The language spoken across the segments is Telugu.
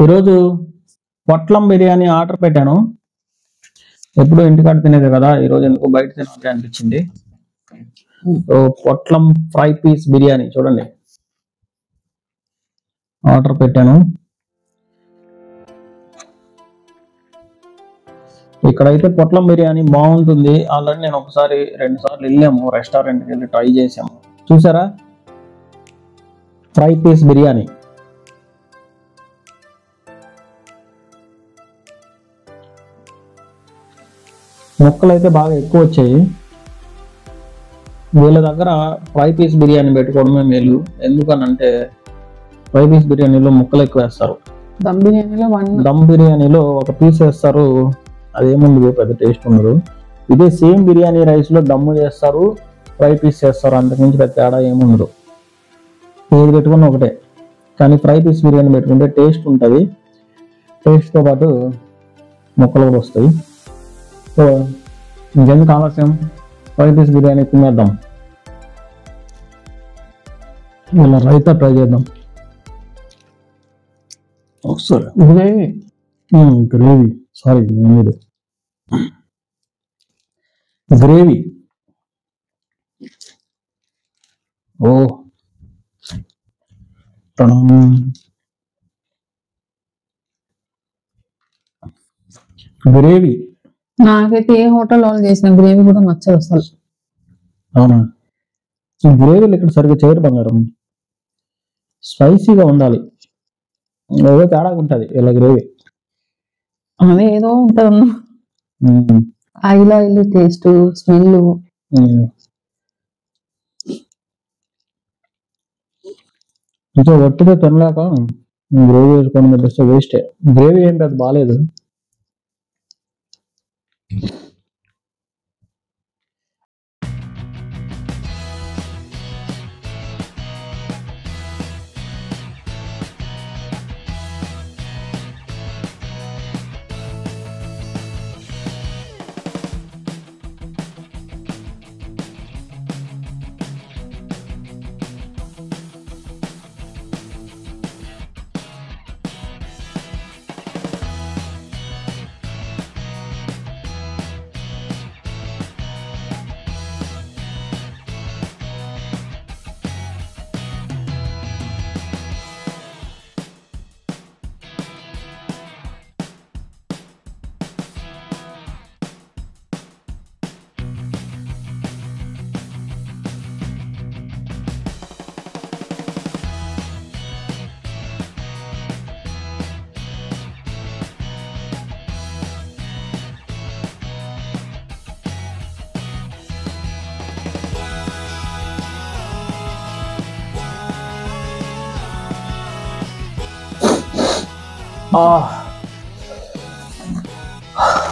ఈరోజు పొట్లం బిర్యానీ ఆర్డర్ పెట్టాను. ఎప్పుడు ఇంటికాడ తినేది కదా, ఈరోజు ఎందుకు బయట తినాలి అనిపించింది. సో పొట్లం ఫ్రై పీస్ బిర్యానీ చూడండి ఆర్డర్ పెట్టాను. ఇక్కడైతే పొట్లం బిర్యానీ బాగుంటుంది. ఆల్రెడీ నేను ఒకసారి 2 సార్లు వెళ్ళాము, రెస్టారెంట్కి వెళ్ళి ట్రై చేసాము. చూసారా, ఫ్రై పీస్ బిర్యానీ. ముక్కలు అయితే బాగా ఎక్కువ వచ్చాయి. వీళ్ళ దగ్గర ఫ్రై పీస్ బిర్యానీ పెట్టుకోవడమే మేలు. ఎందుకనంటే ఫ్రై పీస్ బిర్యానీలో ముక్కలు ఎక్కువ వేస్తారు. దమ్ బిర్యానీలో ఒక పీస్ వేస్తారు, అదేముంది పెద్ద టేస్ట్ ఉండదు. ఇదే సేమ్ బిర్యానీ రైస్ లో దమ్ము చేస్తారు, ఫ్రై పీస్ చేస్తారు, అంతకుమించి పెద్ద తేడా ఏముండదు. ఏది పెట్టుకున్న ఒకటే, కానీ ఫ్రై పీస్ బిర్యానీ పెట్టుకుంటే టేస్ట్ ఉంటుంది. టేస్ట్తో పాటు ముక్కలు కూడా వస్తాయి. సో ఇంకెందుకు ఆలస్యం, ఫ్రై పీస్ బిర్యానీ తినేద్దాం. ఇలా రైతా ట్రై చేద్దాం ఒకసారి. గ్రేవీ సారీ మీరు గ్రేవీ. ఓ గ్రేవీ నాకైతే ఏ హోటల్ వాళ్ళు చేసిన గ్రేవీ కూడా నచ్చదు అసలు. అవునా, ఈ గ్రేవీలు ఇక్కడ సరిగ్గా చేయరు బంగారం. స్పైసీగా ఉండాలి, ఏదో తేడా ఉంటుంది ఇలా గ్రేవీ. అదే ఏదో ఉంటుంది, ఆయిల్ ఆయిల్ టేస్ట్ స్మెల్. ఇంకా ఒట్టిగా తినలేక గ్రేవీ వేసుకొని పెట్టేస్తే వేస్టే. గ్రేవీ ఏం పెద్ద బాగాలేదు.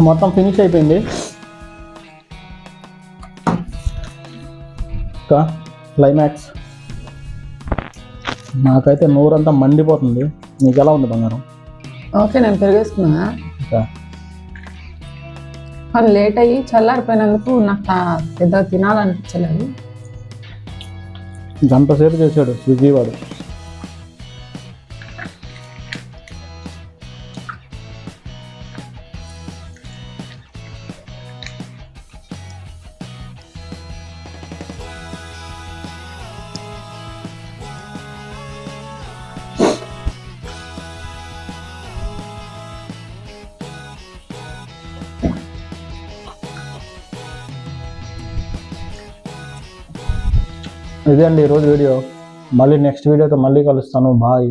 మొత్తం ఫినిష్ అయిపోయింది. ఇంకా క్లైమాక్స్. నాకైతే నోరంతా మండిపోతుంది. నీకు ఎలా ఉంది బంగారం? ఓకే, నేను పెరిగేస్తున్నా. అది లేట్ అయ్యి చల్లారిపోయినందుకు నాకు పెద్దగా తినాలనిపించలేదు. గంట సేపు చేశాడు స్విగ్గీ వాడు. ఇదే అండి ఈరోజు వీడియో. మళ్ళీ నెక్స్ట్ వీడియోతో మళ్ళీ కలుస్తాను. బాయ్.